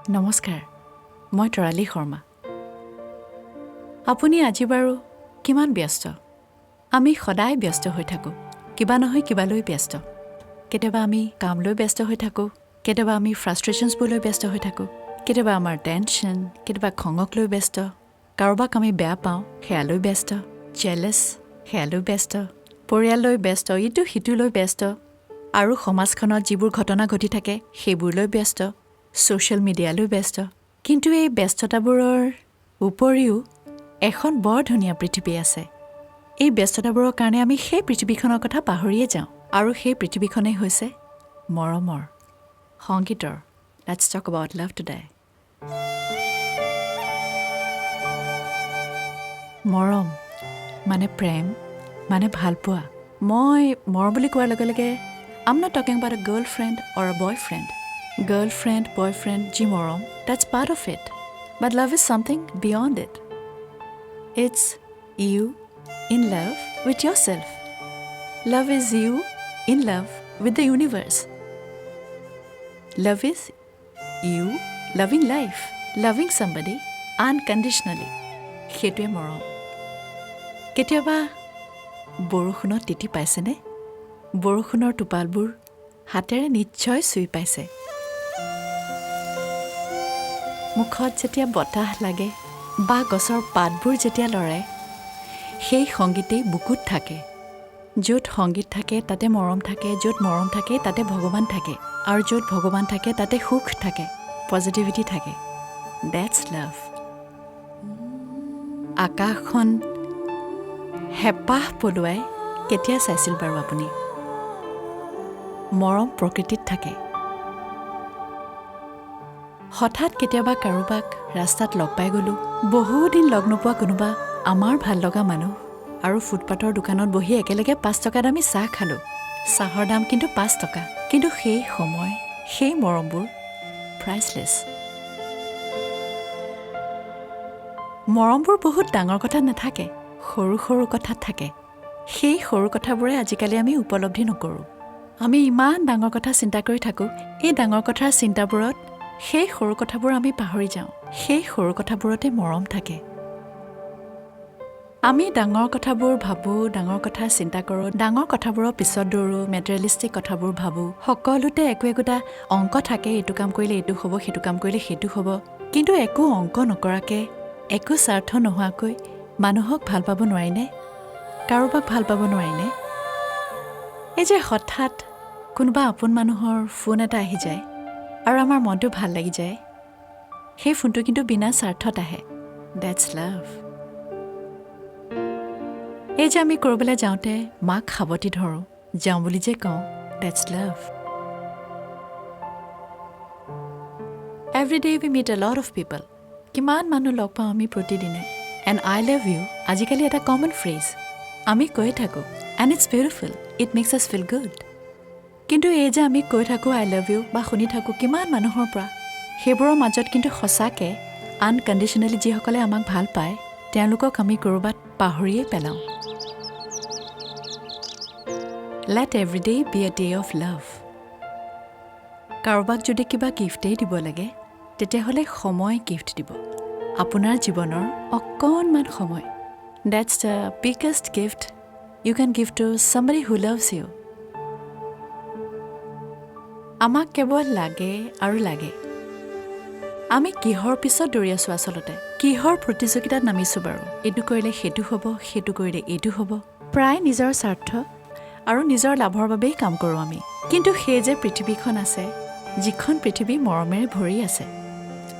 নমস্কাৰ, মই তৰালী শৰ্মা। আপুনি আজি বাৰু কিমান ব্যস্ত? আমি সদায় ব্যস্ত হৈ থাকোঁ, কিবা নহয় কিবালৈ ব্যস্ত। কেতিয়াবা আমি কামলৈ ব্যস্ত হৈ থাকোঁ, কেতিয়াবা আমি ফ্ৰাষ্ট্ৰেশ্যনছবোৰ ব্যস্ত হৈ থাকোঁ, কেতিয়াবা আমাৰ টেনশ্যন, কেতিয়াবা খঙক লৈ ব্যস্ত, কাৰোবাক আমি বেয়া পাওঁ সেয়ালৈ ব্যস্ত, জেলেছ সেয়ালৈ ব্যস্ত, পৰিয়াললৈ ব্যস্ত, ইটো সিটোলৈ ব্যস্ত, আৰু সমাজখনত যিবোৰ ঘটনা ঘটি থাকে সেইবোৰলৈ ব্যস্ত, ছ'চিয়েল মিডিয়ালৈ ব্যস্ত। কিন্তু এই ব্যস্ততাবোৰৰ উপৰিও এখন বৰ ধুনীয়া পৃথিৱী আছে। এই ব্যস্ততাবোৰৰ কাৰণে আমি সেই পৃথিৱীখনৰ কথা পাহৰিয়ে যাওঁ, আৰু সেই পৃথিৱীখনেই হৈছে মৰমৰ, সংগীতৰ। Let's talk about love today. মৰম মানে প্ৰেম, মানে ভালপোৱা। মই মৰম বুলি কোৱাৰ লগে লগে I'm not talking about a girlfriend or a boyfriend. Girlfriend, boyfriend, যি মৰম, that's part of it. But love is something beyond it. It's you in love with yourself. Love is you in love with the universe. Love is you loving life, loving somebody unconditionally. সেইটোৱে মৰম। কেতিয়াবা বৰষুণত তিতি পাইছেনে? বৰষুণৰ টোপালবোৰ হাতেৰে নিশ্চয় চুই পাইছে। মুখত যেতিয়া বতাহ লাগে বা গছৰ পাতবোৰ যেতিয়া লৰে, সেই সংগীতেই বুকুত থাকে। য'ত সংগীত থাকে তাতে মৰম থাকে, য'ত মৰম থাকে তাতে ভগৱান থাকে, আৰু য'ত ভগৱান থাকে তাতে সুখ থাকে, পজিটিভিটি থাকে। ডেটছ লাভ। আকাশখন হেঁপাহ পলুৱাই কেতিয়া চাইছিল বাৰু আপুনি? মৰম প্ৰকৃতিত থাকে। হঠাৎ কেতিয়াবা কাৰোবাক ৰাস্তাত লগ পাই গ'লোঁ, বহুদিন লগ নোপোৱা কোনোবা আমাৰ ভাল লগা মানুহ, আৰু ফুটপাথৰ দোকানত বহি একেলগে 5 টকা দামী চাহ খালোঁ। চাহৰ দাম কিন্তু 5 টকা। কিন্তু সেই সময়, সেই মৰমবোৰ প্ৰাইচলেছ। মৰমবোৰ বহুত ডাঙৰ কথাত নাথাকে, সৰু সৰু কথাত থাকে। সেই সৰু কথাবোৰে আজিকালি আমি উপলব্ধি নকৰোঁ। আমি ইমান ডাঙৰ কথা চিন্তা কৰি থাকোঁ, এই ডাঙৰ কথাৰ চিন্তাবোৰত সেই সৰু কথাবোৰ আমি পাহৰি যাওঁ। সেই সৰু কথাবোৰতে মৰম থাকে। আমি ডাঙৰ কথাবোৰ ভাবোঁ, ডাঙৰ কথা চিন্তা কৰোঁ, ডাঙৰ কথাবোৰৰ পিছত দৌৰোঁ, মেটেৰিয়েলিষ্টিক কথাবোৰ ভাবোঁ। সকলোতে একো একোটা অংক থাকে, এইটো কাম কৰিলে এইটো হ'ব, সেইটো কাম কৰিলে সেইটো হ'ব। কিন্তু একো অংক নকৰাকৈ, একো স্বাৰ্থ নোহোৱাকৈ মানুহক ভাল পাব নোৱাৰিনে? কাৰোবাক ভাল পাব নোৱাৰিনে? এই যে হঠাৎ কোনোবা আপোন মানুহৰ ফোন এটা আহি যায় আৰু আমাৰ মনটো ভাল লাগি যায়, সেই ফোনটো কিন্তু বিনা স্বাৰ্থত আহে। ডেটছ লাভ। এই যে আমি ক'ৰবালৈ যাওঁতে মাক সাৱটি ধৰোঁ, যাওঁ বুলি যে কওঁ, that's love. Every day we meet a lot of people. কিমান মানুহ লগ পাওঁ আমি প্ৰতিদিনে। এণ্ড আই লাভ ইউ আজিকালি এটা কমন ফ্ৰেজ আমি কৈ থাকোঁ, and it's beautiful, it makes us feel good. কিন্তু এই যে আমি কৈ থাকোঁ আই লাভ ইউ বা শুনি থাকোঁ কিমান মানুহৰ পৰা, সেইবোৰৰ মাজত কিন্তু সঁচাকৈ আনকণ্ডিশ্যনেলি যিসকলে আমাক ভাল পায়, তেওঁলোকক আমি ক'ৰবাত পাহৰিয়েই পেলাওঁ। Let every day be a day of love. কাৰোবাক যদি কিবা গিফ্টেই দিব লাগে, তেতিয়াহ'লে সময় গিফ্ট দিব, আপোনাৰ জীৱনৰ অকণমান সময়। That's the biggest gift you can give to somebody who loves you. আমাক কেৱল লাগে আৰু লাগে। আমি কিহৰ পিছত দৌৰি আছোঁ আচলতে? কিহৰ প্ৰতিযোগিতাত নামিছোঁ বাৰু? এইটো কৰিলে সেইটো হ'ব, সেইটো কৰিলে এইটো হ'ব। প্ৰায় নিজৰ স্বাৰ্থ আৰু নিজৰ লাভৰ বাবেই কাম কৰোঁ আমি। কিন্তু সেই যে পৃথিৱীখন আছে, যিখন পৃথিৱী মৰমেৰে ভৰি আছে,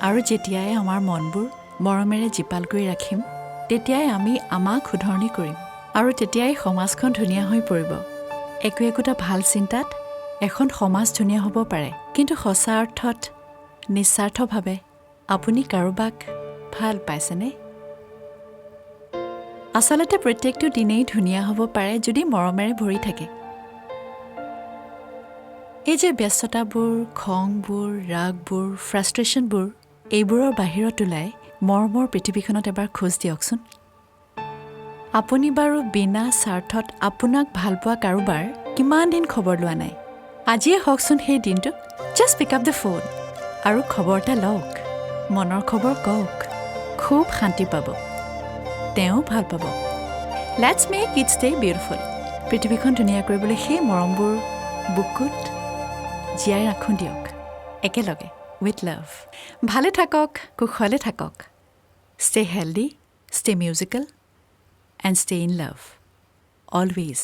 আৰু যেতিয়াই আমাৰ মনবোৰ মৰমেৰে জীপাল কৰি ৰাখিম, তেতিয়াই আমি আমাক শুধৰণি কৰিম, আৰু তেতিয়াই সমাজখন ধুনীয়া হৈ পৰিব। একো একোটা ভাল চিন্তাত এখন সমাজ ধুনীয়া হ'ব পাৰে। কিন্তু সঁচা অৰ্থত নিস্বাৰ্থভাৱে আপুনি কাৰোবাক ভাল পাইছেনে? আচলতে প্ৰত্যেকটো দিনেই ধুনীয়া হ'ব পাৰে যদি মৰমেৰে ভৰি থাকে। এই যে ব্যস্ততাবোৰ, খংবোৰ, ৰাগবোৰ, ফ্ৰাষ্ট্ৰেশ্যনবোৰ, এইবোৰৰ বাহিৰত ওলাই মৰমৰ পৃথিৱীখনত এবাৰ খোজ দিয়কচোন। আপুনি বাৰু বিনা স্বাৰ্থত আপোনাক ভাল পোৱা কাৰোবাৰ কিমান দিন খবৰ লোৱা নাই? আজিয়ে হওকচোন সেই দিনটো। Just pick up the phone আৰু খবৰ এটা লওক মনৰ খবৰ কওক খুব শান্তি পাব তেওঁ ভাল পাব let's make it stay beautiful পৃথিৱীখন ধুনীয়া কৰিবলৈ সেই মৰমবোৰ বুকুত জীয়াই ৰাখোঁ দিয়ক একেলগে উইথ লাভ ভালে থাকক কুশলে থাকক stay healthy stay musical and stay in love always